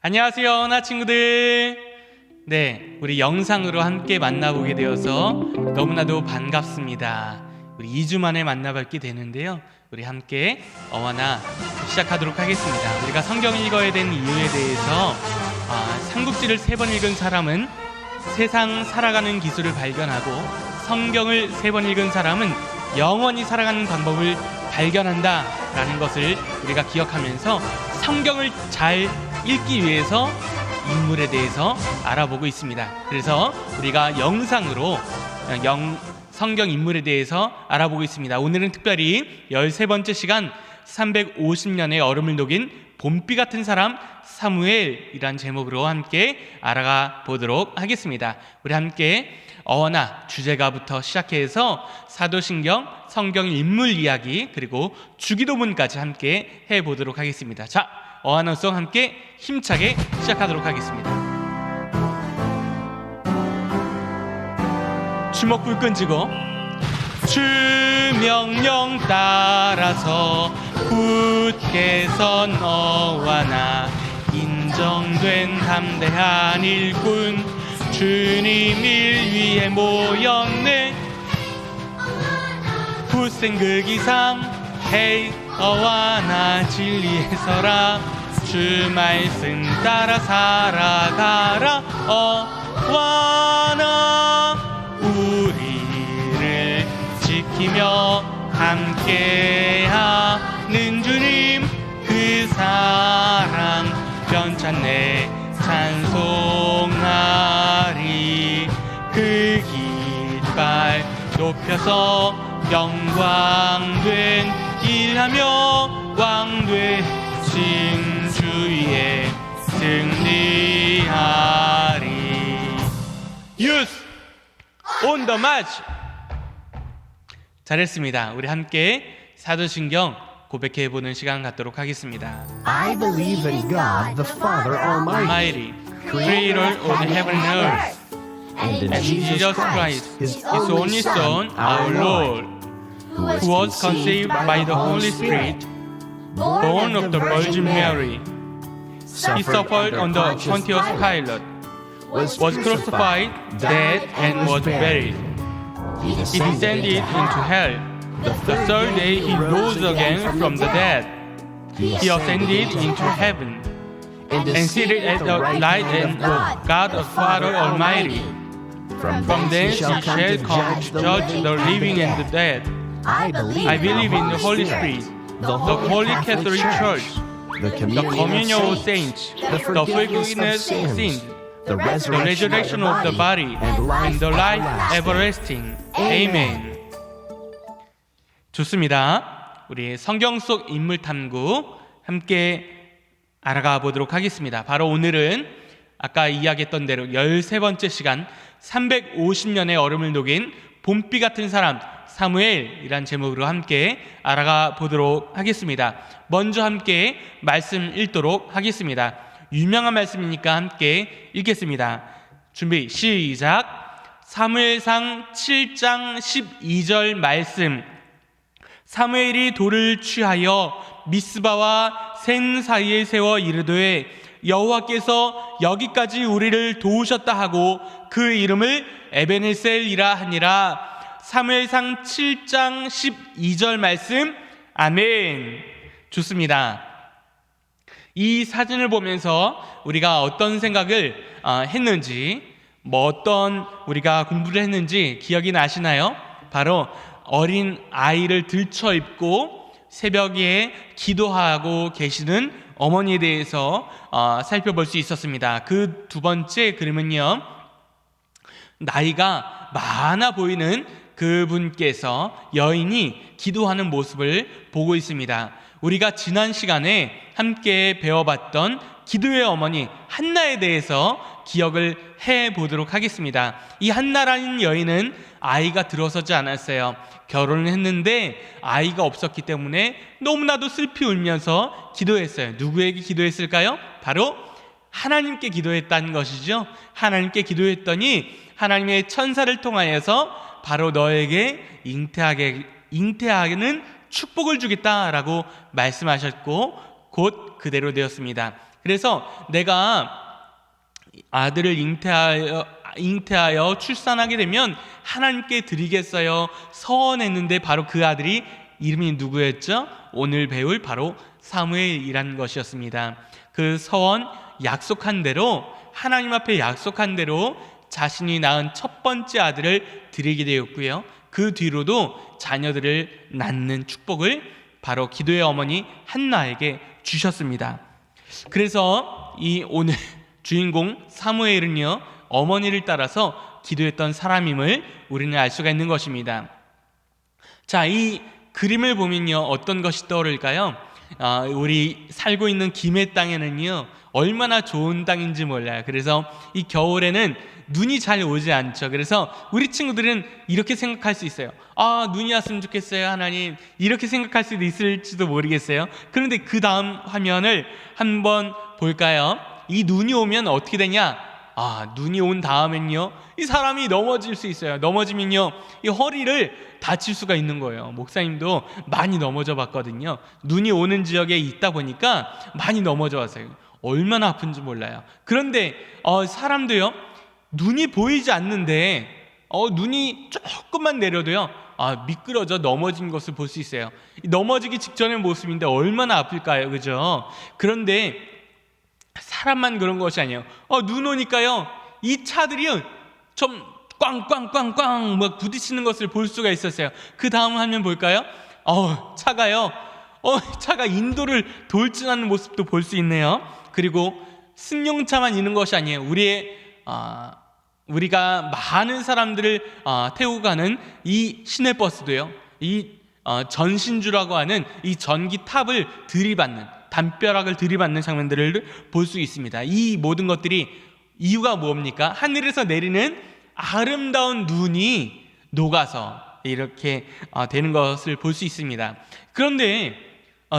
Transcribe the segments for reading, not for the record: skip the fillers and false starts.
안녕하세요, 나 친구들. 네, 우리 영상으로 함께 만나보게 되어서 너무나도 반갑습니다. 우리 2주 만에 만나뵙게 되는데요, 우리 함께 어와나 시작하도록 하겠습니다. 우리가 성경 읽어야 되는 이유에 대해서 삼국지를 3번 읽은 사람은 세상 살아가는 기술을 발견하고, 성경을 3번 읽은 사람은 영원히 살아가는 방법을 발견한다 라는 것을 우리가 기억하면서 성경을 잘 읽기 위해서 인물에 대해서 알아보고 있습니다. 그래서 우리가 영상으로 성경 인물에 대해서 알아보고 있습니다. 오늘은 특별히 13번째 시간 350년의 얼음을 녹인 봄비 같은 사람 사무엘이란 제목으로 함께 알아가 보도록 하겠습니다. 우리 함께 어원아 주제가부터 시작해서 사도신경, 성경 인물 이야기, 그리고 주기도문까지 함께 해보도록 하겠습니다. 자, 어원어송 함께 힘차게 시작하도록 하겠습니다. 주먹불 끈지고 주 명령 따라서 굳게 선 너와 나, 인정된 담대한 일꾼, 주님 일 위에 모였네. 굳센 그 기상 헤이 어와 나 진리에 서라, 주 말씀 따라 살아가라. 어와 나 우리를 지키며 함께하는 주님, 그 사랑 변찬네 찬송하리. 그 깃발 높여서 영광된 일하며 왕 되신 주의 승리하리. 유스 온 더 마치. 잘했습니다. 우리 함께 사도신경 고백해보는 시간 갖도록 하겠습니다. I believe in God, the Father Almighty, Creator of heaven and earth, and in and Jesus Christ, His only Son, our Lord, who was conceived by the Holy Spirit, born of the Virgin Mary. He suffered under Pontius Pilate, was crucified, dead, and was buried. He descended into hell. The third day he rose again from the dead. He ascended into heaven and seated at the right hand of God the Father Almighty. From thence he shall come to judge the living and the dead. I believe in the Holy Spirit, the Holy Catholic Church, the communion of saints, the forgiveness of sins, the resurrection of the body, and the life everlasting. Amen. 좋습니다. 우리 성경 속 인물 탐구 함께 알아가 보도록 하겠습니다. 바로 오늘은 아까 이야기했던 대로 13번째 시간 350년의 얼음을 녹인 봄비 같은 사람 사무엘이란 제목으로 함께 알아가 보도록 하겠습니다. 먼저 함께 말씀 읽도록 하겠습니다. 유명한 말씀이니까 함께 읽겠습니다. 준비 시작. 사무엘상 7장 12절 말씀. 사무엘이 돌을 취하여 미스바와 센 사이에 세워 이르되, 여호와께서 여기까지 우리를 도우셨다 하고 그 이름을 에베네셀이라 하니라. 사무엘상 7장 12절 말씀. 아멘. 좋습니다. 이 사진을 보면서 우리가 어떤 생각을 했는지, 어떤 우리가 공부를 했는지 기억이 나시나요? 바로 어린 아이를 들쳐입고 새벽에 기도하고 계시는 어머니에 대해서 살펴볼 수 있었습니다. 그 두 번째 그림은요, 나이가 많아 보이는 그분께서 여인이 기도하는 모습을 보고 있습니다. 우리가 지난 시간에 함께 배워봤던 기도의 어머니 한나에 대해서 기억을 해보도록 하겠습니다. 이 한나라는 여인은 아이가 들어서지 않았어요. 결혼을 했는데 아이가 없었기 때문에 너무나도 슬피 울면서 기도했어요. 누구에게 기도했을까요? 바로 하나님께 기도했다는 것이죠. 하나님께 기도했더니 하나님의 천사를 통하여서 바로 너에게 잉태하게는 축복을 주겠다라고 말씀하셨고 곧 그대로 되었습니다. 그래서 내가 아들을 잉태하여 출산하게 되면 하나님께 드리겠어요 서원했는데, 바로 그 아들이 이름이 누구였죠? 오늘 배울 바로 사무엘이라는 것이었습니다. 그 서원, 약속한 대로, 하나님 앞에 약속한 대로 자신이 낳은 첫 번째 아들을 드리게 되었고요, 그 뒤로도 자녀들을 낳는 축복을 바로 기도의 어머니 한나에게 주셨습니다. 그래서 이 오늘 주인공 사무엘은요, 어머니를 따라서 기도했던 사람임을 우리는 알 수가 있는 것입니다. 자, 이 그림을 보면요, 어떤 것이 떠오를까요? 우리 살고 있는 김해 땅에는요, 얼마나 좋은 땅인지 몰라요. 그래서 이 겨울에는 눈이 잘 오지 않죠. 그래서 우리 친구들은 이렇게 생각할 수 있어요. 눈이 왔으면 좋겠어요, 하나님. 이렇게 생각할 수도 있을지도 모르겠어요. 그런데 그 다음 화면을 한번 볼까요? 이 눈이 오면 어떻게 되냐? 눈이 온 다음엔요, 이 사람이 넘어질 수 있어요. 넘어지면요, 이 허리를 다칠 수가 있는 거예요. 목사님도 많이 넘어져 봤거든요. 눈이 오는 지역에 있다 보니까 많이 넘어져 왔어요. 얼마나 아픈지 몰라요. 그런데 사람도요, 눈이 보이지 않는데 눈이 조금만 내려도요, 미끄러져 넘어진 것을 볼 수 있어요. 넘어지기 직전의 모습인데 얼마나 아플까요, 그죠? 그런데 사람만 그런 것이 아니에요. 눈 오니까요, 이 차들이요 좀 꽝꽝꽝꽝 막 부딪히는 것을 볼 수가 있었어요. 그 다음 화면 볼까요? 차가 인도를 돌진하는 모습도 볼 수 있네요. 그리고 승용차만 있는 것이 아니에요. 우리가 많은 사람들을 태우고 가는 이 시내버스도요, 이 전신주라고 하는 이 전기 탑을 들이받는, 담벼락을 들이받는 장면들을 볼 수 있습니다. 이 모든 것들이 이유가 뭡니까? 하늘에서 내리는 아름다운 눈이 녹아서 이렇게 되는 것을 볼 수 있습니다. 그런데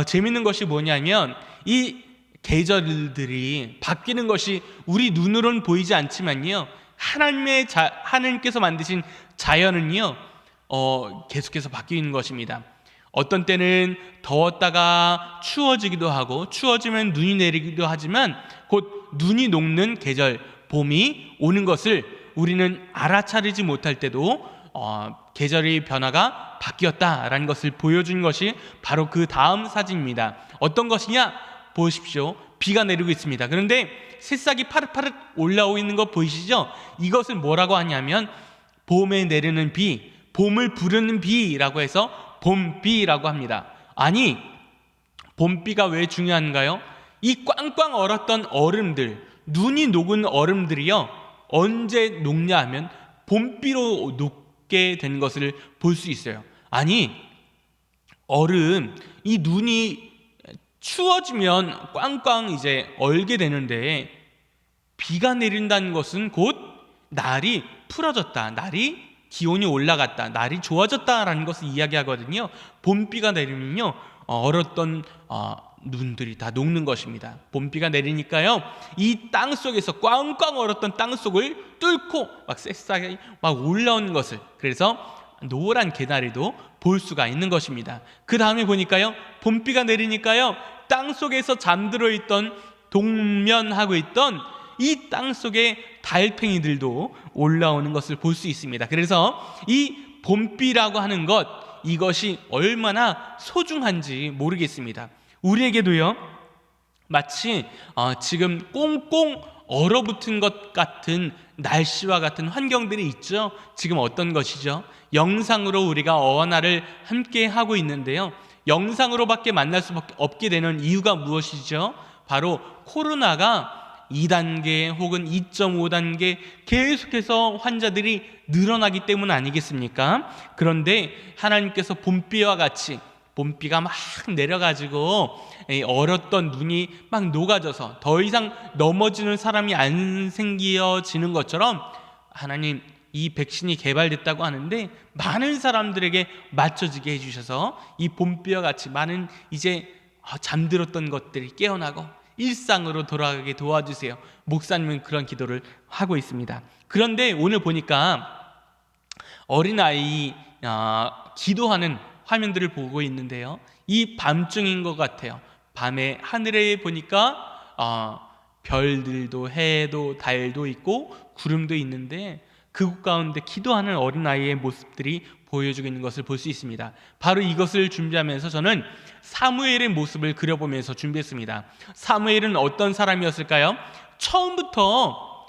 재밌는 것이 뭐냐면, 이 계절들이 바뀌는 것이 우리 눈으로는 보이지 않지만요, 하나님께서 만드신 자연은요, 계속해서 바뀌는 것입니다. 어떤 때는 더웠다가 추워지기도 하고, 추워지면 눈이 내리기도 하지만 곧 눈이 녹는 계절, 봄이 오는 것을 우리는 알아차리지 못할 때도 계절의 변화가 바뀌었다라는 것을 보여준 것이 바로 그 다음 사진입니다. 어떤 것이냐? 보십시오. 비가 내리고 있습니다. 그런데 새싹이 파릇파릇 올라오고 있는 거 보이시죠? 이것을 뭐라고 하냐면 봄에 내리는 비, 봄을 부르는 비라고 해서 봄비라고 합니다. 아니, 봄비가 왜 중요한가요? 이 꽝꽝 얼었던 얼음들, 눈이 녹은 얼음들이요, 언제 녹냐 하면 봄비로 녹게 된 것을 볼 수 있어요. 아니, 얼음, 이 눈이 추워지면 꽝꽝 이제 얼게 되는데, 비가 내린다는 것은 곧 날이 풀어졌다, 날이 기온이 올라갔다, 날이 좋아졌다라는 것을 이야기하거든요. 봄비가 내리면요, 얼었던 눈들이 다 녹는 것입니다. 봄비가 내리니까요, 이 땅 속에서 꽝꽝 얼었던 땅 속을 뚫고 막 새싹이 막 올라오는 것을, 그래서 노란 개나리도 볼 수가 있는 것입니다. 그 다음에 보니까요, 봄비가 내리니까요, 땅 속에서 잠들어 있던, 동면하고 있던 이 땅 속에 달팽이들도 올라오는 것을 볼 수 있습니다. 그래서 이 봄비라고 하는 것, 이것이 얼마나 소중한지 모르겠습니다. 우리에게도요, 마치 지금 꽁꽁 얼어붙은 것 같은 날씨와 같은 환경들이 있죠. 지금 어떤 것이죠? 영상으로 우리가 어원화를 함께 하고 있는데요, 영상으로밖에 만날 수밖에 없게 되는 이유가 무엇이죠? 바로 코로나가 2단계 혹은 2.5단계 계속해서 환자들이 늘어나기 때문 아니겠습니까? 그런데 하나님께서 봄비와 같이, 봄비가 막 내려가지고 얼었던 눈이 막 녹아져서 더 이상 넘어지는 사람이 안 생겨지는 것처럼, 하나님 이 백신이 개발됐다고 하는데 많은 사람들에게 맞춰지게 해주셔서 이 봄비와 같이 많은 이제 잠들었던 것들이 깨어나고 일상으로 돌아가게 도와주세요. 목사님은 그런 기도를 하고 있습니다. 그런데 오늘 보니까 어린아이 기도하는 화면들을 보고 있는데요, 이 밤중인 것 같아요. 밤에 하늘에 보니까 별들도 해도 달도 있고 구름도 있는데 그곳 가운데 기도하는 어린아이의 모습들이 보여주고 있는 것을 볼 수 있습니다. 바로 이것을 준비하면서 저는 사무엘의 모습을 그려보면서 준비했습니다. 사무엘은 어떤 사람이었을까요? 처음부터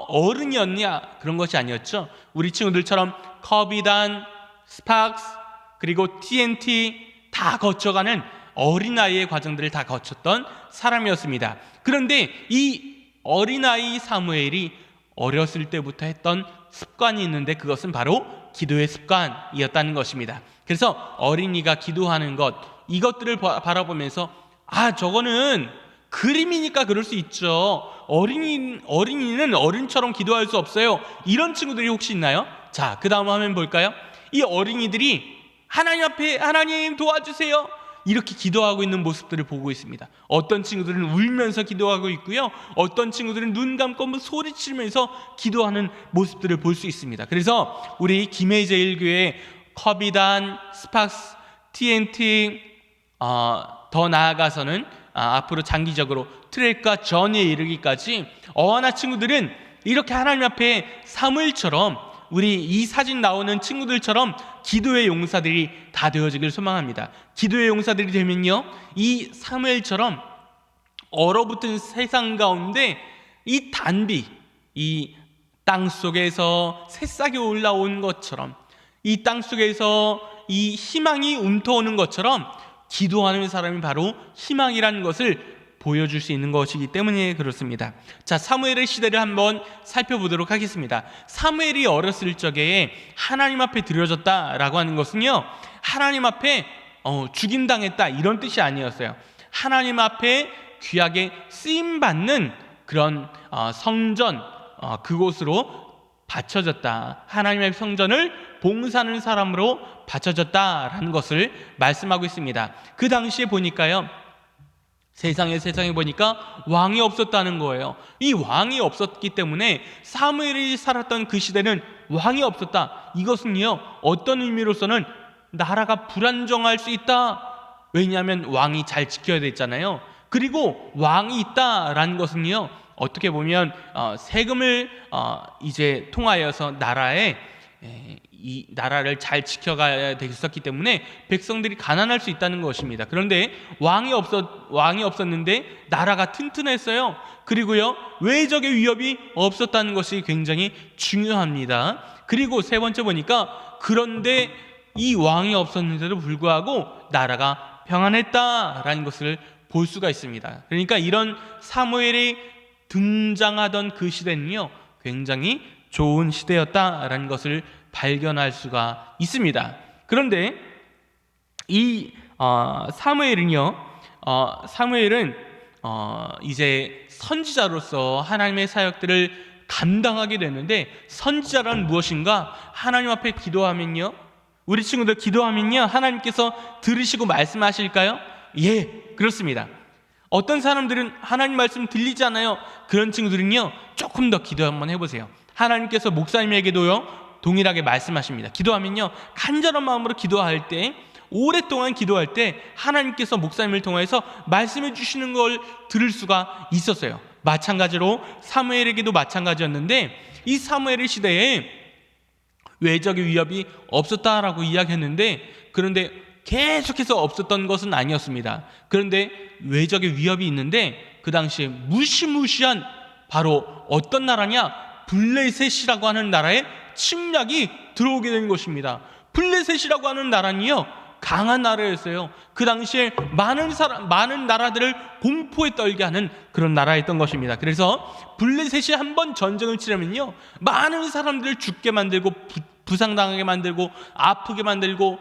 어른이었냐? 그런 것이 아니었죠. 우리 친구들처럼 커비단, 스팍스, 그리고 TNT 다 거쳐가는 어린아이의 과정들을 다 거쳤던 사람이었습니다. 그런데 이 어린아이 사무엘이 어렸을 때부터 했던 습관이 있는데 그것은 바로 기도의 습관이었다는 것입니다. 그래서 어린이가 기도하는 것, 이것들을 바라보면서 저거는 그림이니까 그럴 수 있죠. 어린이는 어른처럼 기도할 수 없어요. 이런 친구들이 혹시 있나요? 자, 그 다음 화면 볼까요? 이 어린이들이 하나님 앞에 하나님 도와주세요 이렇게 기도하고 있는 모습들을 보고 있습니다. 어떤 친구들은 울면서 기도하고 있고요, 어떤 친구들은 눈 감고 소리치면서 기도하는 모습들을 볼 수 있습니다. 그래서 우리 김해 제일교회 커비단, 스팍스, TNT 더 나아가서는 앞으로 장기적으로 트랙과 전에 이르기까지 어하나 친구들은 이렇게 하나님 앞에 사무엘처럼 우리 이 사진 나오는 친구들처럼 기도의 용사들이 다 되어지길 소망합니다. 기도의 용사들이 되면요, 이 사무엘처럼 얼어붙은 세상 가운데 이 단비, 이 땅속에서 새싹이 올라온 것처럼, 이 땅속에서 이 희망이 움터오는 것처럼 기도하는 사람이 바로 희망이라는 것을 보여줄 수 있는 것이기 때문에 그렇습니다. 자, 사무엘의 시대를 한번 살펴보도록 하겠습니다. 사무엘이 어렸을 적에 하나님 앞에 드려졌다라고 하는 것은요, 하나님 앞에 죽임당했다 이런 뜻이 아니었어요. 하나님 앞에 귀하게 쓰임받는 그런 성전, 그곳으로 바쳐졌다, 하나님의 성전을 봉사하는 사람으로 바쳐졌다라는 것을 말씀하고 있습니다. 그 당시에 보니까요, 세상에 보니까 왕이 없었다는 거예요. 이 왕이 없었기 때문에 사무엘이 살았던 그 시대는 왕이 없었다. 이것은요, 어떤 의미로서는 나라가 불안정할 수 있다. 왜냐하면 왕이 잘 지켜야 됐잖아요. 그리고 왕이 있다라는 것은요, 어떻게 보면 세금을 이제 통하여서 이 나라를 잘 지켜가야 됐었기 때문에 백성들이 가난할 수 있다는 것입니다. 그런데 왕이 없었는데 나라가 튼튼했어요. 그리고요, 외적의 위협이 없었다는 것이 굉장히 중요합니다. 그리고 세 번째 보니까, 그런데 이 왕이 없었는데도 불구하고 나라가 평안했다라는 것을 볼 수가 있습니다. 그러니까 이런 사무엘이 등장하던 그 시대는요, 굉장히 좋은 시대였다라는 것을 발견할 수가 있습니다. 그런데 이 사무엘은 이제 선지자로서 하나님의 사역들을 감당하게 되는데, 선지자란 무엇인가? 하나님 앞에 기도하면요, 우리 친구들 기도하면요, 하나님께서 들으시고 말씀하실까요? 예, 그렇습니다. 어떤 사람들은 하나님 말씀 들리지 않아요. 그런 친구들은요, 조금 더 기도 한번 해보세요. 하나님께서 목사님에게도요 동일하게 말씀하십니다. 기도하면요, 간절한 마음으로 기도할 때, 오랫동안 기도할 때 하나님께서 목사님을 통해서 말씀해 주시는 걸 들을 수가 있었어요. 마찬가지로 사무엘에게도 마찬가지였는데, 이 사무엘의 시대에 외적의 위협이 없었다라고 이야기했는데, 그런데 계속해서 없었던 것은 아니었습니다. 그런데 외적의 위협이 있는데, 그 당시에 무시무시한 바로 어떤 나라냐? 블레셋이라고 하는 나라에 침략이 들어오게 된 것입니다. 블레셋이라고 하는 나라는요, 강한 나라였어요. 그 당시에 많은 나라들을 공포에 떨게 하는 그런 나라였던 것입니다. 그래서 블레셋이 한번 전쟁을 치려면요, 많은 사람들을 죽게 만들고 부상당하게 만들고 아프게 만들고,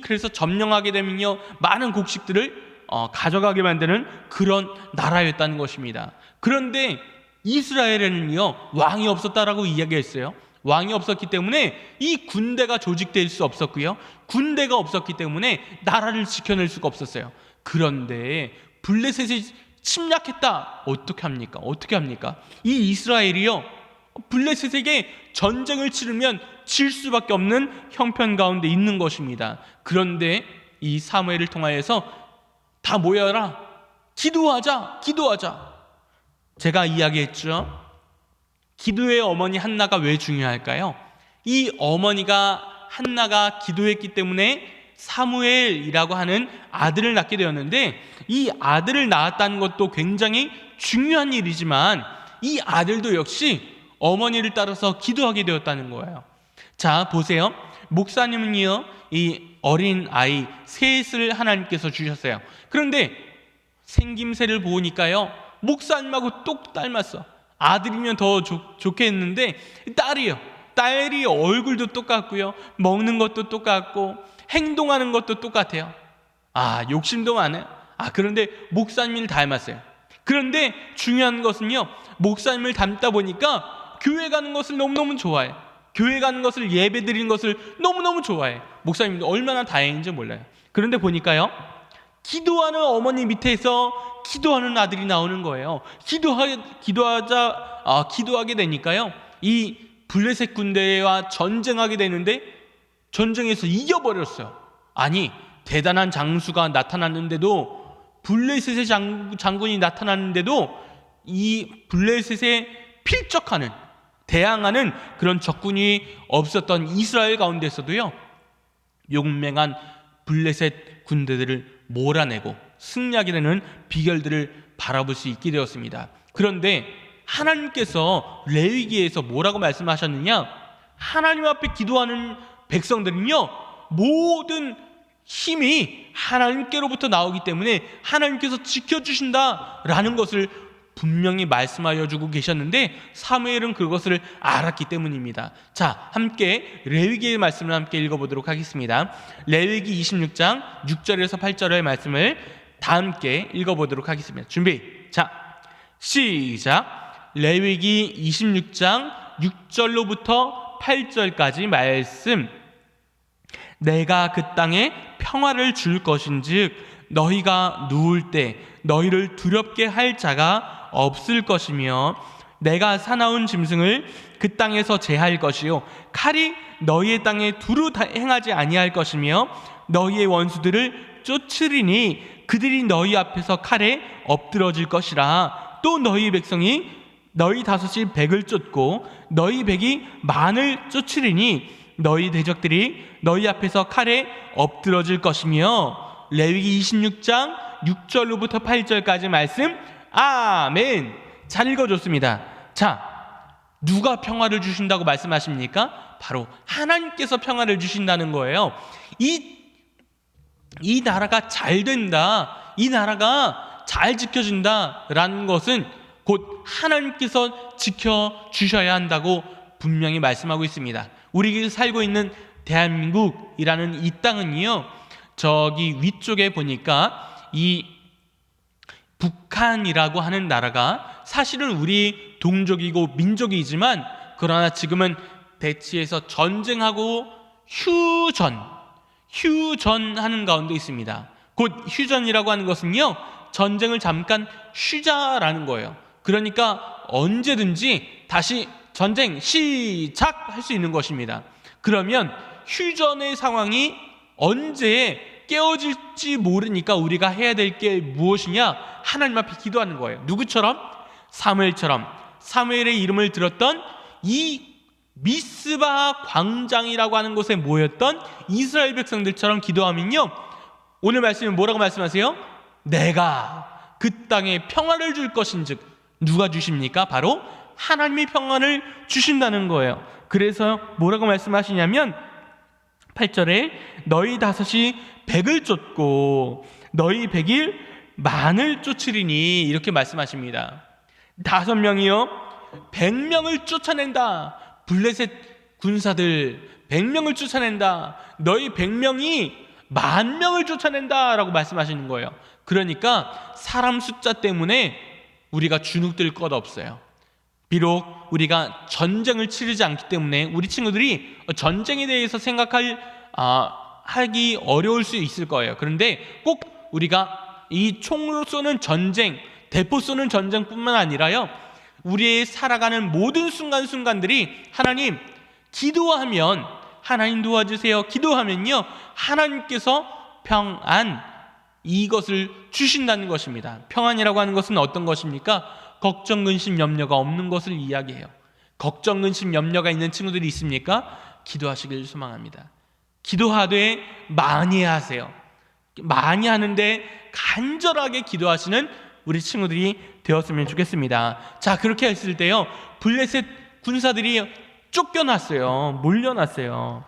그래서 점령하게 되면요, 많은 곡식들을 가져가게 만드는 그런 나라였다는 것입니다. 그런데 이스라엘에는요, 왕이 없었다라고 이야기했어요. 왕이 없었기 때문에 이 군대가 조직될 수 없었고요, 군대가 없었기 때문에 나라를 지켜낼 수가 없었어요. 그런데 블레셋이 침략했다. 어떻게 합니까? 이 이스라엘이요, 블레셋에게 전쟁을 치르면 질 수밖에 없는 형편 가운데 있는 것입니다. 그런데 이 사무엘을 통하여서 다 모여라, 기도하자. 제가 이야기했죠. 기도의 어머니 한나가 왜 중요할까요? 이 어머니가 한나가 기도했기 때문에 사무엘이라고 하는 아들을 낳게 되었는데, 이 아들을 낳았다는 것도 굉장히 중요한 일이지만 이 아들도 역시 어머니를 따라서 기도하게 되었다는 거예요. 자, 보세요. 목사님은요, 이 어린 아이 셋을 하나님께서 주셨어요. 그런데 생김새를 보니까요, 목사님하고 똑 닮았어. 아들이면 더 좋겠는데 딸이요. 딸이 얼굴도 똑같고요, 먹는 것도 똑같고 행동하는 것도 똑같아요. 욕심도 많아요. 그런데 목사님을 닮았어요. 그런데 중요한 것은요, 목사님을 닮다 보니까 교회 가는 것을 너무너무 좋아해. 교회 가는 것을, 예배 드리는 것을 너무너무 좋아해. 목사님도 얼마나 다행인지 몰라요. 그런데 보니까요, 기도하는 어머니 밑에서 기도하는 아들이 나오는 거예요. 기도하게 되니까요, 이 블레셋 군대와 전쟁하게 되는데 전쟁에서 이겨버렸어요. 대단한 장수가 나타났는데도, 블레셋의 장군이 나타났는데도 이 블레셋에 필적하는, 대항하는 그런 적군이 없었던 이스라엘 가운데서도요, 용맹한 블레셋 군대들을 몰아내고 승리하게 되는 비결들을 바라볼 수 있게 되었습니다. 그런데 하나님께서 레위기에서 뭐라고 말씀하셨느냐? 하나님 앞에 기도하는 백성들은요, 모든 힘이 하나님께로부터 나오기 때문에 하나님께서 지켜주신다라는 것을 분명히 말씀하여 주고 계셨는데, 사무엘은 그것을 알았기 때문입니다. 자, 함께 레위기의 말씀을 함께 읽어보도록 하겠습니다. 레위기 26장 6절에서 8절의 말씀을 다 함께 읽어보도록 하겠습니다. 준비. 자, 시작. 레위기 26장 6절로부터 8절까지 말씀. 내가 그 땅에 평화를 줄 것인즉 너희가 누울 때 너희를 두렵게 할 자가 없을 것이며, 내가 사나운 짐승을 그 땅에서 제할 것이요 칼이 너희의 땅에 두루 행하지 아니할 것이며, 너희의 원수들을 쫓으리니 그들이 너희 앞에서 칼에 엎드러질 것이라. 또 너희 백성이 너희 다섯이 백을 쫓고 너희 백이 만을 쫓으리니 너희 대적들이 너희 앞에서 칼에 엎드러질 것이며. 레위기 26장 6절로부터 8절까지 말씀. 아멘. 잘 읽어줬습니다. 자, 누가 평화를 주신다고 말씀하십니까? 바로 하나님께서 평화를 주신다는 거예요. 이 나라가 잘 된다, 이 나라가 잘 지켜진다라는 것은 곧 하나님께서 지켜주셔야 한다고 분명히 말씀하고 있습니다. 우리가 살고 있는 대한민국이라는 이 땅은요, 저기 위쪽에 보니까 이 북한이라고 하는 나라가 사실은 우리 동족이고 민족이지만, 그러나 지금은 대치해서 전쟁하고 휴전하는 가운데 있습니다. 곧 휴전이라고 하는 것은요, 전쟁을 잠깐 쉬자라는 거예요. 그러니까 언제든지 다시 전쟁 시작할 수 있는 것입니다. 그러면 휴전의 상황이 언제 깨어질지 모르니까 우리가 해야 될 게 무엇이냐? 하나님 앞에 기도하는 거예요. 누구처럼? 사무엘처럼. 사무엘의 이름을 들었던 이 미스바 광장이라고 하는 곳에 모였던 이스라엘 백성들처럼 기도하면요, 오늘 말씀은 뭐라고 말씀하세요? 내가 그 땅에 평화를 줄 것인즉. 누가 주십니까? 바로 하나님이 평화를 주신다는 거예요. 그래서 뭐라고 말씀하시냐면 8절에 너희 다섯이 백을 쫓고 너희 백일 만을 쫓으리니, 이렇게 말씀하십니다. 5명이요 100명을 쫓아낸다. 블레셋 군사들 100명을 쫓아낸다. 너희 100명이 10,000명을 쫓아낸다 라고 말씀하시는 거예요. 그러니까 사람 숫자 때문에 우리가 주눅들 것 없어요. 비록 우리가 전쟁을 치르지 않기 때문에 우리 친구들이 전쟁에 대해서 하기 어려울 수 있을 거예요. 그런데 꼭 우리가 이 총으로 쏘는 전쟁, 대포 쏘는 전쟁뿐만 아니라요, 우리의 살아가는 모든 순간순간들이 하나님 기도하면, 하나님 도와주세요 기도하면요, 하나님께서 평안, 이것을 주신다는 것입니다. 평안이라고 하는 것은 어떤 것입니까? 걱정, 근심, 염려가 없는 것을 이야기해요. 걱정, 근심, 염려가 있는 친구들이 있습니까? 기도하시길 소망합니다. 기도하되 많이 하세요. 많이 하는데 간절하게 기도하시는 우리 친구들이 되었으면 좋겠습니다. 자, 그렇게 했을 때요, 블레셋 군사들이 쫓겨났어요. 몰려났어요.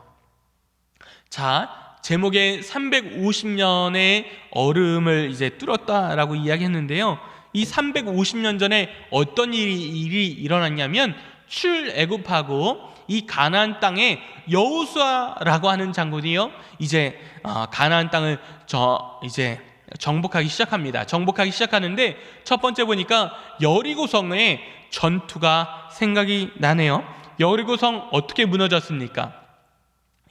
자, 제목에 350년의 얼음을 이제 뚫었다라고 이야기했는데요, 이 350년 전에 어떤 일이 일어났냐면, 출애굽하고 이 가나안 땅에 여호수아라고 하는 장군이요, 이제 가나안 땅을 이제 정복하기 시작합니다. 정복하기 시작하는데 첫 번째 보니까 여리고성의 전투가 생각이 나네요. 여리고성 어떻게 무너졌습니까?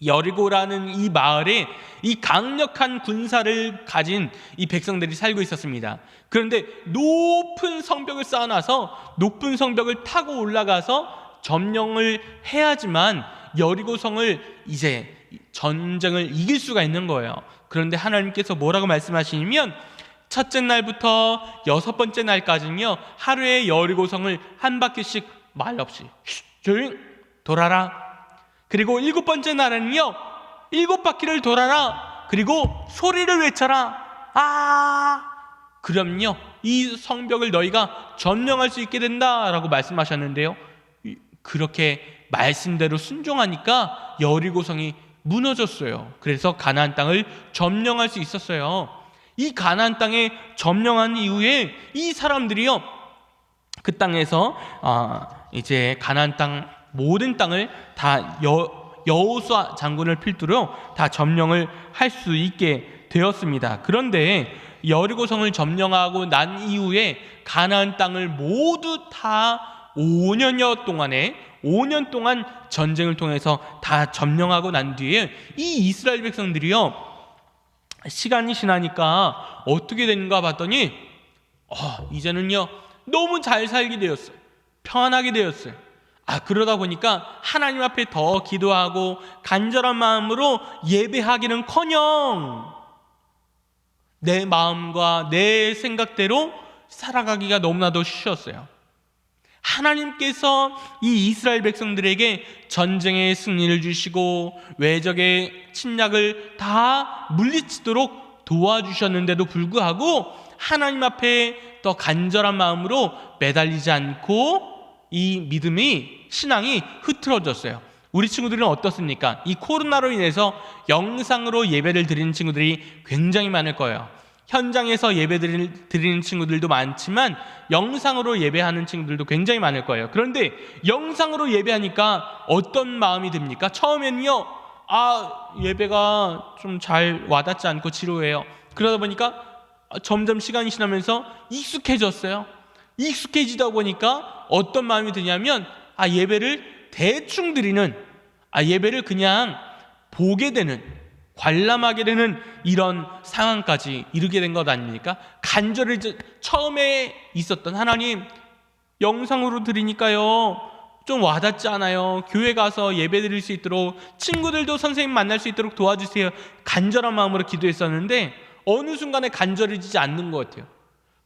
여리고라는 이 마을에 이 강력한 군사를 가진 이 백성들이 살고 있었습니다. 그런데 높은 성벽을 쌓아놔서 높은 성벽을 타고 올라가서 점령을 해야지만 여리고성을 이제 전쟁을 이길 수가 있는 거예요. 그런데 하나님께서 뭐라고 말씀하시냐면, 첫째 날부터 여섯 번째 날까지는요, 하루에 여리고성을 한 바퀴씩 말 없이 조용 돌아라. 그리고 일곱 번째 날은요, 일곱 바퀴를 돌아라. 그리고 소리를 외쳐라. 그럼요, 이 성벽을 너희가 점령할 수 있게 된다라고 말씀하셨는데요, 그렇게 말씀대로 순종하니까 여리고성이 무너졌어요. 그래서 가나안 땅을 점령할 수 있었어요. 이 가나안 땅에 점령한 이후에 이 사람들이요, 그 땅에서 이제 가나안 땅 모든 땅을 다 여호수아 장군을 필두로 다 점령을 할 수 있게 되었습니다. 그런데 여리고성을 점령하고 난 이후에 가나안 땅을 모두 다 5년 동안 전쟁을 통해서 다 점령하고 난 뒤에 이 이스라엘 백성들이요, 시간이 지나니까 어떻게 되는가 봤더니 이제는요 너무 잘 살게 되었어요. 편하게 되었어요. 그러다 보니까 하나님 앞에 더 기도하고 간절한 마음으로 예배하기는커녕 내 마음과 내 생각대로 살아가기가 너무나도 쉬웠어요. 하나님께서 이 이스라엘 백성들에게 전쟁의 승리를 주시고 외적의 침략을 다 물리치도록 도와주셨는데도 불구하고 하나님 앞에 더 간절한 마음으로 매달리지 않고 이 믿음이, 신앙이 흐트러졌어요. 우리 친구들은 어떻습니까? 이 코로나로 인해서 영상으로 예배를 드리는 친구들이 굉장히 많을 거예요. 현장에서 예배 드리는 친구들도 많지만 영상으로 예배하는 친구들도 굉장히 많을 거예요. 그런데 영상으로 예배하니까 어떤 마음이 듭니까? 처음에는요, 예배가 좀 잘 와닿지 않고 지루해요. 그러다 보니까 점점 시간이 지나면서 익숙해졌어요. 익숙해지다 보니까 어떤 마음이 드냐면 예배를 대충 드리는, 예배를 그냥 보게 되는, 관람하게 되는 이런 상황까지 이르게 된 것 아닙니까? 간절히 처음에 있었던 하나님, 영상으로 드리니까요 좀 와닿지 않아요. 교회 가서 예배 드릴 수 있도록, 친구들도 선생님 만날 수 있도록 도와주세요. 간절한 마음으로 기도했었는데 어느 순간에 간절해지지 않는 것 같아요.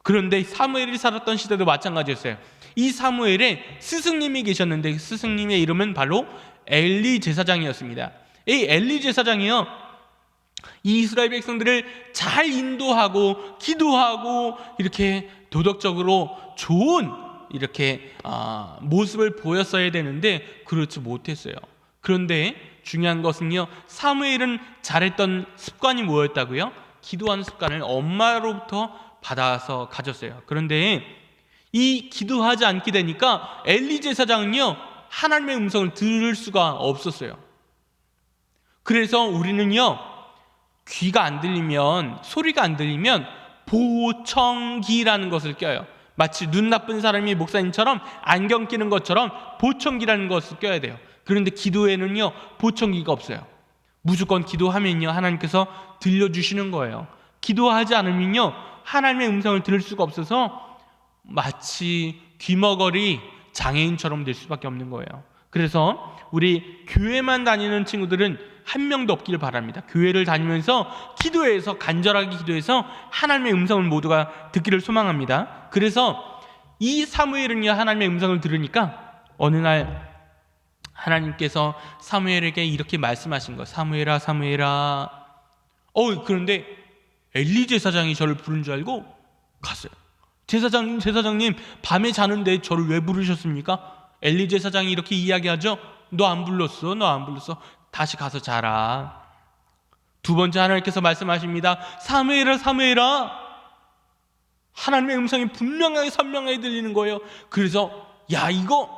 그런데 사무엘이 살았던 시대도 마찬가지였어요. 이 사무엘에 스승님이 계셨는데 그 스승님의 이름은 바로 엘리 제사장이었습니다. 이 엘리 제사장이요, 이 이스라엘 백성들을 잘 인도하고 기도하고 이렇게 도덕적으로 좋은 이렇게 모습을 보였어야 되는데 그렇지 못했어요. 그런데 중요한 것은요, 사무엘은 잘했던 습관이 뭐였다고요? 기도하는 습관을 엄마로부터 받아서 가졌어요. 그런데 이 기도하지 않게 되니까 엘리 제사장은요 하나님의 음성을 들을 수가 없었어요. 그래서 우리는요, 귀가 안 들리면, 소리가 안 들리면 보청기라는 것을 껴요. 마치 눈 나쁜 사람이 목사님처럼 안경 끼는 것처럼 보청기라는 것을 껴야 돼요. 그런데 기도에는요 보청기가 없어요. 무조건 기도하면요 하나님께서 들려주시는 거예요. 기도하지 않으면요 하나님의 음성을 들을 수가 없어서 마치 귀머거리 장애인처럼 될 수밖에 없는 거예요. 그래서 우리 교회만 다니는 친구들은 한 명도 없기를 바랍니다. 교회를 다니면서 기도해서 간절하게 기도해서 하나님의 음성을 모두가 듣기를 소망합니다. 그래서 이 사무엘은요, 하나님의 음성을 들으니까 어느 날 하나님께서 사무엘에게 이렇게 말씀하신 거예요. 사무엘아, 사무엘아. 그런데 엘리 제사장이 저를 부른 줄 알고 갔어요. 제사장님, 제사장님, 밤에 자는데 저를 왜 부르셨습니까? 엘리 제사장이 이렇게 이야기하죠. 너 안 불렀어, 너 안 불렀어. 다시 가서 자라. 두 번째 하나님께서 말씀하십니다. 사무엘아, 사무엘아. 하나님의 음성이 분명하게 선명하게 들리는 거예요. 그래서 야, 이거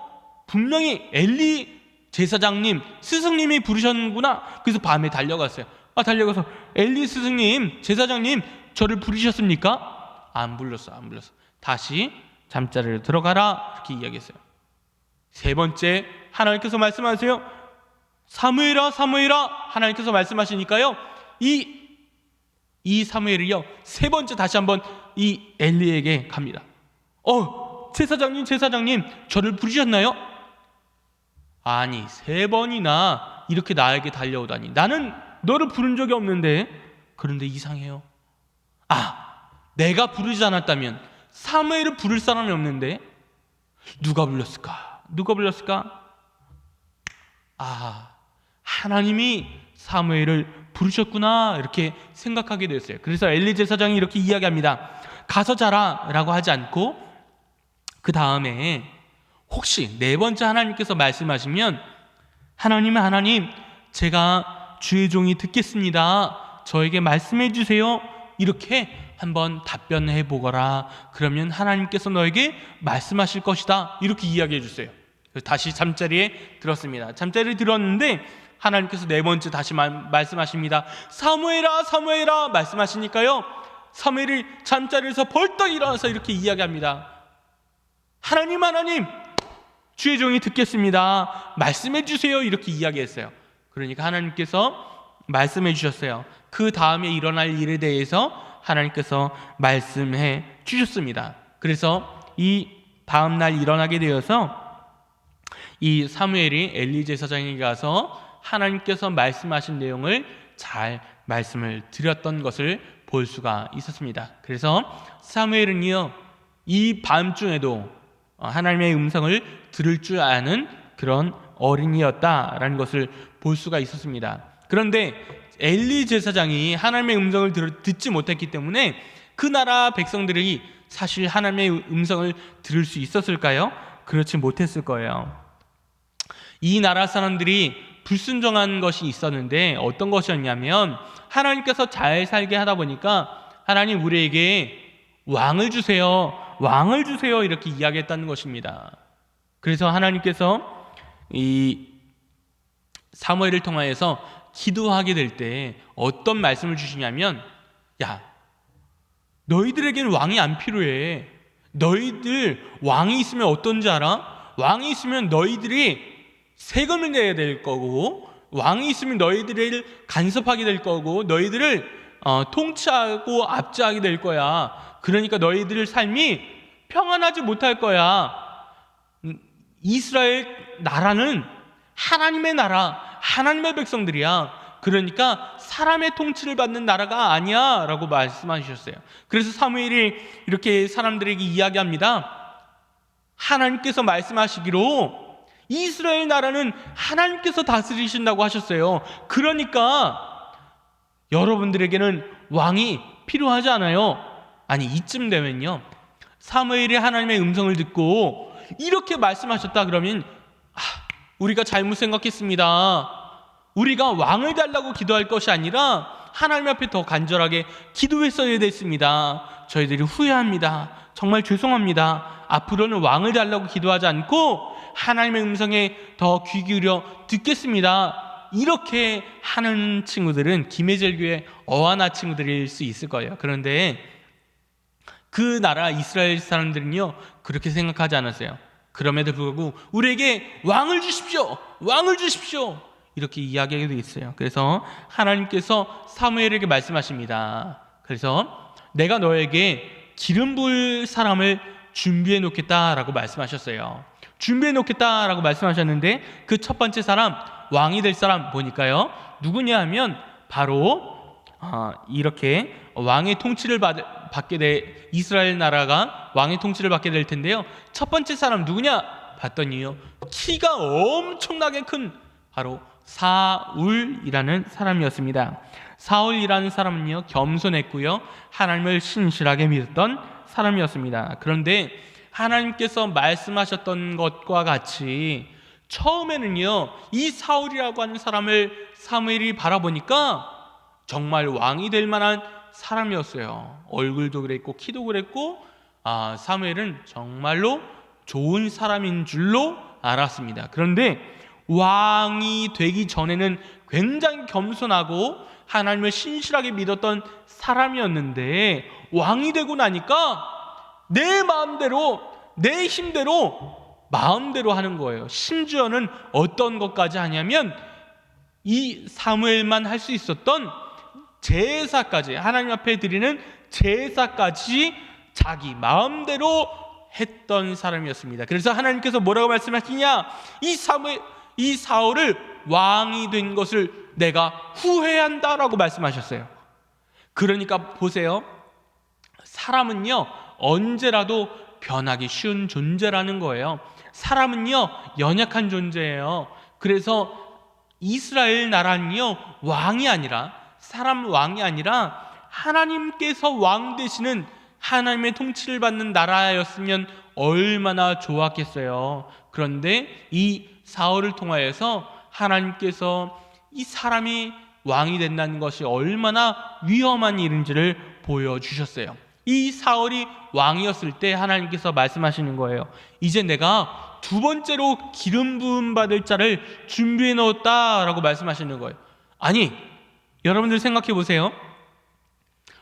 분명히 엘리 제사장님, 스승님이 부르셨는구나. 그래서 밤에 달려갔어요. 달려가서 엘리 스승님, 제사장님, 저를 부르셨습니까? 안 불렀어, 안 불렀어. 다시 잠자리로 들어가라. 이렇게 이야기했어요. 세 번째 하나님께서 말씀하세요. 사무엘아, 사무엘아. 하나님께서 말씀하시니까요, 이 사무엘이요, 세 번째 다시 한번 이 엘리에게 갑니다. 제사장님, 제사장님, 저를 부르셨나요? 아니, 세 번이나 이렇게 나에게 달려오다니. 나는 너를 부른 적이 없는데. 그런데 이상해요. 내가 부르지 않았다면 사무엘을 부를 사람이 없는데 누가 불렀을까? 누가 불렀을까? 하나님이 사무엘을 부르셨구나, 이렇게 생각하게 됐어요. 그래서 엘리 제사장이 이렇게 이야기합니다. 가서 자라 라고 하지 않고 그 다음에 혹시 네 번째 하나님께서 말씀하시면 하나님, 제가 주의 종이 듣겠습니다. 저에게 말씀해 주세요. 이렇게 한번 답변해 보거라. 그러면 하나님께서 너에게 말씀하실 것이다. 이렇게 이야기해 주세요. 다시 잠자리에 들었습니다. 잠자리에 들었는데 하나님께서 네 번째 다시 말씀하십니다. 사무엘아, 사무엘아. 말씀하시니까요, 사무엘이 잠자리에서 벌떡 일어나서 이렇게 이야기합니다. 하나님, 주의 종이 듣겠습니다. 말씀해 주세요. 이렇게 이야기했어요. 그러니까 하나님께서 말씀해 주셨어요. 그 다음에 일어날 일에 대해서 하나님께서 말씀해 주셨습니다. 그래서 이 다음날 일어나게 되어서 이 사무엘이 엘리 제사장에게 가서 하나님께서 말씀하신 내용을 잘 말씀을 드렸던 것을 볼 수가 있었습니다. 그래서 사무엘은요, 이 밤중에도 하나님의 음성을 들을 줄 아는 그런 어린이였다라는 것을 볼 수가 있었습니다. 그런데 엘리 제사장이 하나님의 음성을 듣지 못했기 때문에 그 나라 백성들이 사실 하나님의 음성을 들을 수 있었을까요? 그렇지 못했을 거예요. 이 나라 사람들이 불순종한 것이 있었는데 어떤 것이었냐면, 하나님께서 잘 살게 하다 보니까 하나님, 우리에게 왕을 주세요, 왕을 주세요, 이렇게 이야기했다는 것입니다. 그래서 하나님께서 이 사무엘을 통하여서 기도하게 될 때 어떤 말씀을 주시냐면, 야, 너희들에게는 왕이 안 필요해. 너희들 왕이 있으면 어떤지 알아? 왕이 있으면 너희들이 세금을 내야 될 거고, 왕이 있으면 너희들을 간섭하게 될 거고, 너희들을 통치하고 압제하게 될 거야. 그러니까 너희들의 삶이 평안하지 못할 거야. 이스라엘 나라는 하나님의 나라, 하나님의 백성들이야. 그러니까 사람의 통치를 받는 나라가 아니야 라고 말씀하셨어요. 그래서 사무엘이 이렇게 사람들에게 이야기합니다. 하나님께서 말씀하시기로 이스라엘 나라는 하나님께서 다스리신다고 하셨어요. 그러니까 여러분들에게는 왕이 필요하지 않아요. 아니, 이쯤 되면요, 사무엘이 하나님의 음성을 듣고 이렇게 말씀하셨다 그러면 우리가 잘못 생각했습니다. 우리가 왕을 달라고 기도할 것이 아니라 하나님 앞에 더 간절하게 기도했어야 됐습니다. 저희들이 후회합니다. 정말 죄송합니다. 앞으로는 왕을 달라고 기도하지 않고 하나님의 음성에 더 귀 기울여 듣겠습니다. 이렇게 하는 친구들은 김혜절 교회 어하나 친구들일 수 있을 거예요. 그런데 그 나라 이스라엘 사람들은요, 그렇게 생각하지 않았어요. 그럼에도 불구하고 우리에게 왕을 주십시오, 왕을 주십시오, 이렇게 이야기하게 돼 있어요. 그래서 하나님께서 사무엘에게 말씀하십니다. 그래서 내가 너에게 기름 부을 사람을 준비해 놓겠다라고 말씀하셨어요. 준비해 놓겠다라고 말씀하셨는데 그 첫 번째 사람, 왕이 될 사람 보니까요, 누구냐 하면 바로 이렇게 왕의 통치를 받게 될, 이스라엘 나라가 왕의 통치를 받게 될 텐데요, 첫 번째 사람 누구냐 봤더니요, 키가 엄청나게 큰 바로 사울이라는 사람이었습니다. 사울이라는 사람은요, 겸손했고요, 하나님을 신실하게 믿었던 사람이었습니다. 그런데 하나님께서 말씀하셨던 것과 같이 처음에는요, 이 사울이라고 하는 사람을 사무엘이 바라보니까 정말 왕이 될 만한 사람이었어요. 얼굴도 그랬고 키도 그랬고 사무엘은 정말로 좋은 사람인 줄로 알았습니다. 그런데 왕이 되기 전에는 굉장히 겸손하고 하나님을 신실하게 믿었던 사람이었는데 왕이 되고 나니까 내 마음대로, 내 힘대로, 마음대로 하는 거예요. 심지어는 어떤 것까지 하냐면 이 사무엘만 할 수 있었던 제사까지, 하나님 앞에 드리는 제사까지 자기 마음대로 했던 사람이었습니다. 그래서 하나님께서 뭐라고 말씀하시냐, 이 사울을 왕이 된 것을 내가 후회한다라고 말씀하셨어요. 그러니까 보세요, 사람은요 언제라도 변하기 쉬운 존재라는 거예요. 사람은요 연약한 존재예요. 그래서 이스라엘 나라는요 왕이 아니라, 사람 왕이 아니라 하나님께서 왕 되시는, 하나님의 통치를 받는 나라였으면 얼마나 좋았겠어요. 그런데 이 사울을 통하여서 하나님께서 이 사람이 왕이 된다는 것이 얼마나 위험한 일인지를 보여주셨어요. 이 사울이 왕이었을 때 하나님께서 말씀하시는 거예요. 이제 내가 두 번째로 기름 부음 받을 자를 준비해 놓았다라고 말씀하시는 거예요. 아니, 여러분들 생각해 보세요.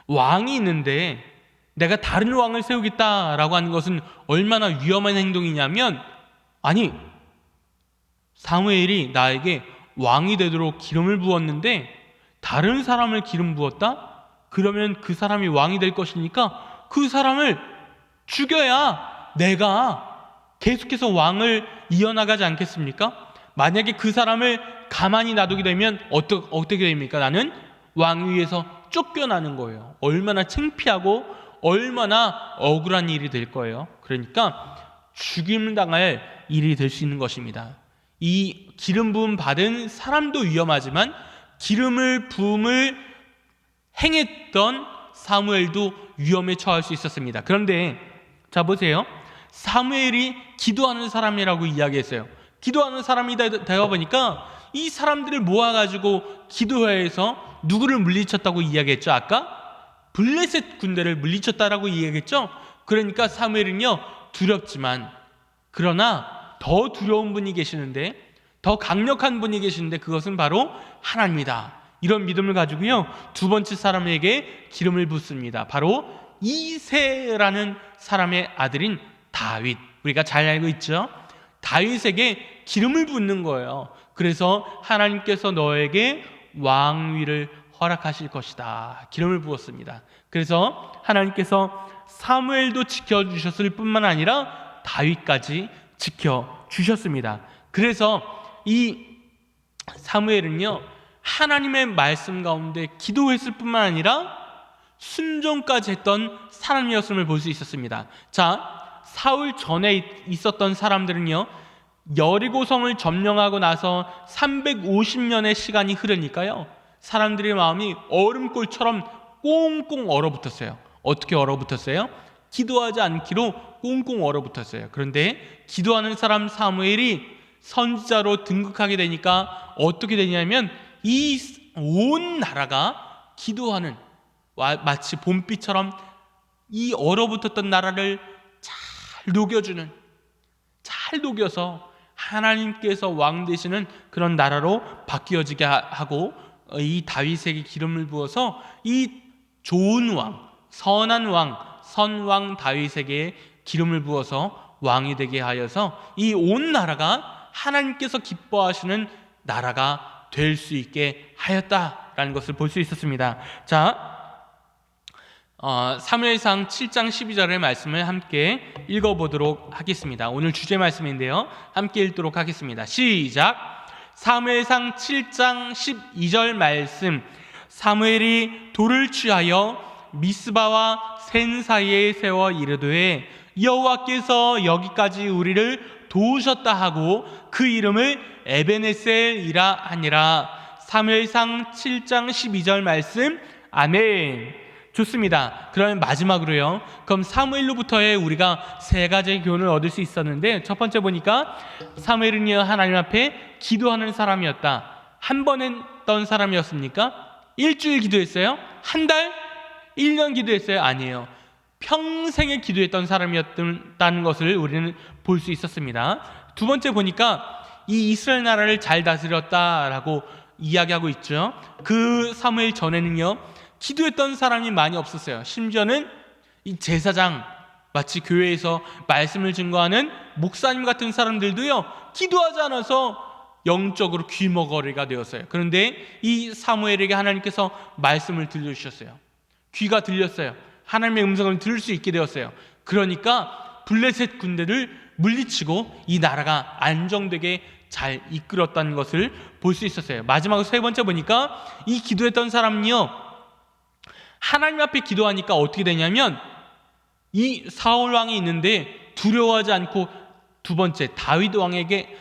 왕이 있는데 내가 다른 왕을 세우겠다라고 하는 것은 얼마나 위험한 행동이냐면, 아니, 사무엘이 나에게 왕이 되도록 기름을 부었는데 다른 사람을 기름 부었다? 그러면 그 사람이 왕이 될 것이니까 그 사람을 죽여야 내가 계속해서 왕을 이어나가지 않겠습니까? 만약에 그 사람을 가만히 놔두게 되면 어떻게 됩니까? 나는 왕위에서 쫓겨나는 거예요. 얼마나 창피하고 얼마나 억울한 일이 될 거예요. 그러니까 죽임을 당할 일이 될 수 있는 것입니다. 이 기름 부음 받은 사람도 위험하지만 기름을 부음을 행했던 사무엘도 위험에 처할 수 있었습니다. 그런데 자 보세요, 사무엘이 기도하는 사람이라고 이야기했어요. 기도하는 사람이 되어 보니까 이 사람들을 모아가지고 기도회에서 누구를 물리쳤다고 이야기했죠? 아까 블레셋 군대를 물리쳤다라고 이야기했죠? 그러니까 사무엘은요 두렵지만, 그러나 더 두려운 분이 계시는데, 더 강력한 분이 계시는데 그것은 바로 하나님이다, 이런 믿음을 가지고요 두 번째 사람에게 기름을 붓습니다. 바로 이새라는 사람의 아들인 다윗, 우리가 잘 알고 있죠? 다윗에게 기름을 붓는 거예요. 그래서 하나님께서 너에게 왕위를 허락하실 것이다, 기름을 부었습니다. 그래서 하나님께서 사무엘도 지켜주셨을 뿐만 아니라 다윗까지 지켜주셨습니다. 그래서 이 사무엘은요 하나님의 말씀 가운데 기도했을 뿐만 아니라 순종까지 했던 사람이었음을 볼 수 있었습니다. 자, 사울 전에 있었던 사람들은요 여리고성을 점령하고 나서 350년의 시간이 흐르니까요 사람들의 마음이 얼음골처럼 꽁꽁 얼어붙었어요. 어떻게 얼어붙었어요? 기도하지 않기로 꽁꽁 얼어붙었어요. 그런데 기도하는 사람 사무엘이 선지자로 등극하게 되니까 어떻게 되냐면 이 온 나라가 기도하는, 마치 봄비처럼 이 얼어붙었던 나라를 잘 녹여주는, 잘 녹여서 하나님께서 왕 되시는 그런 나라로 바뀌어지게 하고, 이 다윗에게 기름을 부어서 이 좋은 왕, 선한 왕, 선왕 다윗에게 기름을 부어서 왕이 되게 하여서 이 온 나라가 하나님께서 기뻐하시는 나라가 될 수 있게 하였다라는 것을 볼 수 있었습니다. 자, 사무엘상 7장 12절의 말씀을 함께 읽어보도록 하겠습니다. 오늘 주제 말씀인데요, 함께 읽도록 하겠습니다. 시작. 사무엘상 7장 12절 말씀. 사무엘이 돌을 취하여 미스바와 센 사이에 세워 이르되 여호와께서 여기까지 우리를 도우셨다 하고 그 이름을 에베네셀이라 하니라. 사무엘상 7장 12절 말씀. 아멘. 좋습니다. 그러면 마지막으로요, 그럼 사무엘로부터의 우리가 세 가지의 교훈을 얻을 수 있었는데, 첫 번째 보니까 사무엘은요 하나님 앞에 기도하는 사람이었다. 한 번 했던 사람이었습니까? 일주일 기도했어요? 한 달? 1년 기도했어요? 아니에요. 평생에 기도했던 사람이었다는 것을 우리는 볼 수 있었습니다. 두 번째 보니까 이 이스라엘 나라를 잘 다스렸다라고 이야기하고 있죠. 그 사무엘 전에는요 기도했던 사람이 많이 없었어요. 심지어는 이 제사장, 마치 교회에서 말씀을 증거하는 목사님 같은 사람들도요 기도하지 않아서 영적으로 귀머거리가 되었어요. 그런데 이 사무엘에게 하나님께서 말씀을 들려주셨어요. 귀가 들렸어요. 하나님의 음성을 들을 수 있게 되었어요. 그러니까 블레셋 군대를 물리치고 이 나라가 안정되게 잘 이끌었다는 것을 볼 수 있었어요. 마지막으로 세 번째 보니까 이 기도했던 사람은요 하나님 앞에 기도하니까 어떻게 되냐면 이 사울 왕이 있는데 두려워하지 않고, 두 번째 다윗 왕에게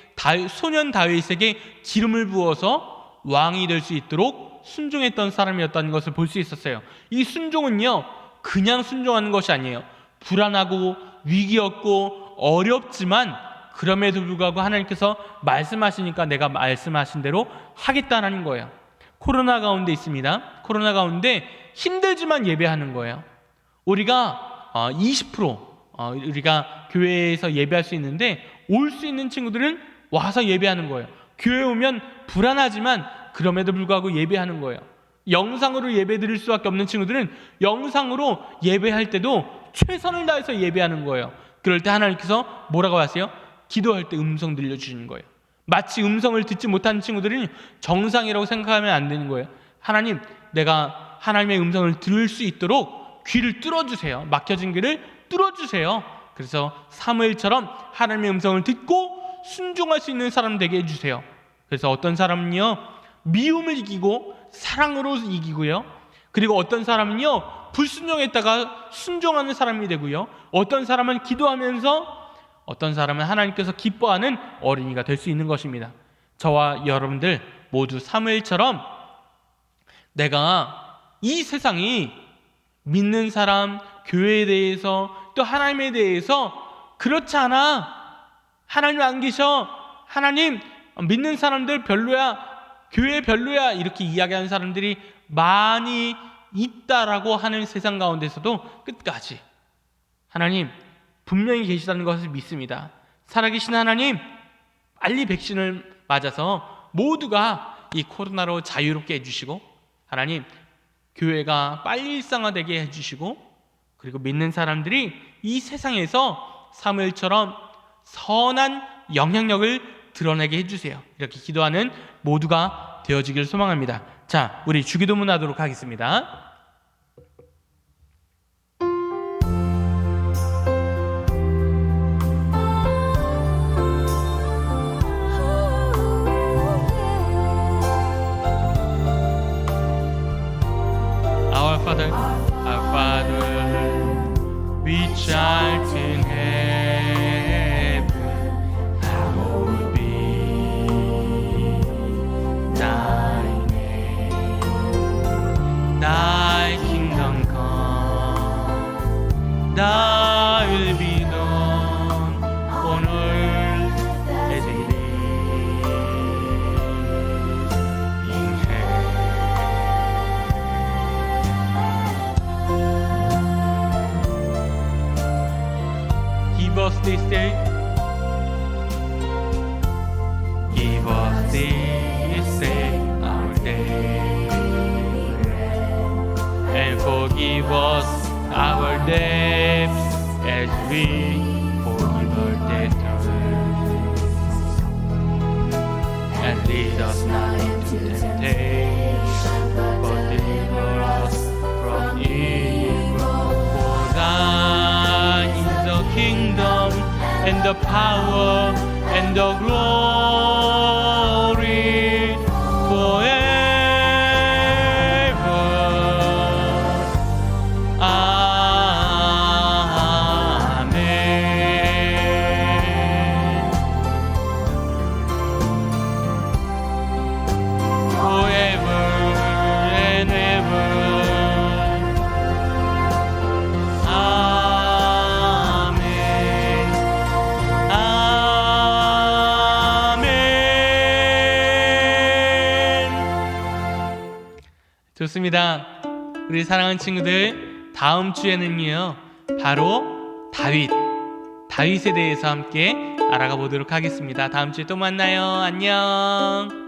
소년 다윗에게 기름을 부어서 왕이 될 수 있도록 순종했던 사람이었다는 것을 볼 수 있었어요. 이 순종은요 그냥 순종하는 것이 아니에요. 불안하고 위기였고 어렵지만 그럼에도 불구하고 하나님께서 말씀하시니까 내가 말씀하신 대로 하겠다는 거예요. 코로나 가운데 있습니다. 코로나 가운데 힘들지만 예배하는 거예요. 우리가 20% 우리가 교회에서 예배할 수 있는데 올 수 있는 친구들은 와서 예배하는 거예요. 교회 오면 불안하지만 그럼에도 불구하고 예배하는 거예요. 영상으로 예배 드릴 수밖에 없는 친구들은 영상으로 예배할 때도 최선을 다해서 예배하는 거예요. 그럴 때 하나님께서 뭐라고 하세요? 기도할 때 음성 들려주시는 거예요. 마치 음성을 듣지 못하는 친구들은 정상이라고 생각하면 안 되는 거예요. 하나님, 내가 하나님의 음성을 들을 수 있도록 귀를 뚫어주세요. 막혀진 귀를 뚫어주세요. 그래서 사무엘처럼 하나님의 음성을 듣고 순종할 수 있는 사람 되게 해주세요. 그래서 어떤 사람은요 미움을 이기고 사랑으로 이기고요, 그리고 어떤 사람은요 불순종했다가 순종하는 사람이 되고요, 어떤 사람은 기도하면서, 어떤 사람은 하나님께서 기뻐하는 어린이가 될 수 있는 것입니다. 저와 여러분들 모두 사무엘처럼 내가 이 세상이 믿는 사람, 교회에 대해서 또 하나님에 대해서 그렇지 않아, 하나님 안 계셔, 하나님 믿는 사람들 별로야, 교회 별로야, 이렇게 이야기하는 사람들이 많이 있다라고 하는 세상 가운데서도 끝까지 하나님 분명히 계시다는 것을 믿습니다. 살아계신 하나님, 빨리 백신을 맞아서 모두가 이 코로나로 자유롭게 해주시고, 하나님 교회가 빨리 일상화되게 해주시고, 그리고 믿는 사람들이 이 세상에서 사무엘처럼 선한 영향력을 드러내게 해주세요. 이렇게 기도하는 모두가 되어지길 소망합니다. 자, 우리 주기도문 하도록 하겠습니다. Our Father, which art in heaven, hallowed be thy name. Thy kingdom come, thy will be done on earth as it is in heaven. Give us this day our daily bread, and forgive us our debts as we forgive our debtors, and lead us not into temptation, but deliver us from evil. the power and the glory forever. Amen. Forever and ever. 좋습니다. 우리 사랑하는 친구들, 다음 주에는요 바로 다윗에 대해서 함께 알아가 보도록 하겠습니다. 다음 주에 또 만나요. 안녕.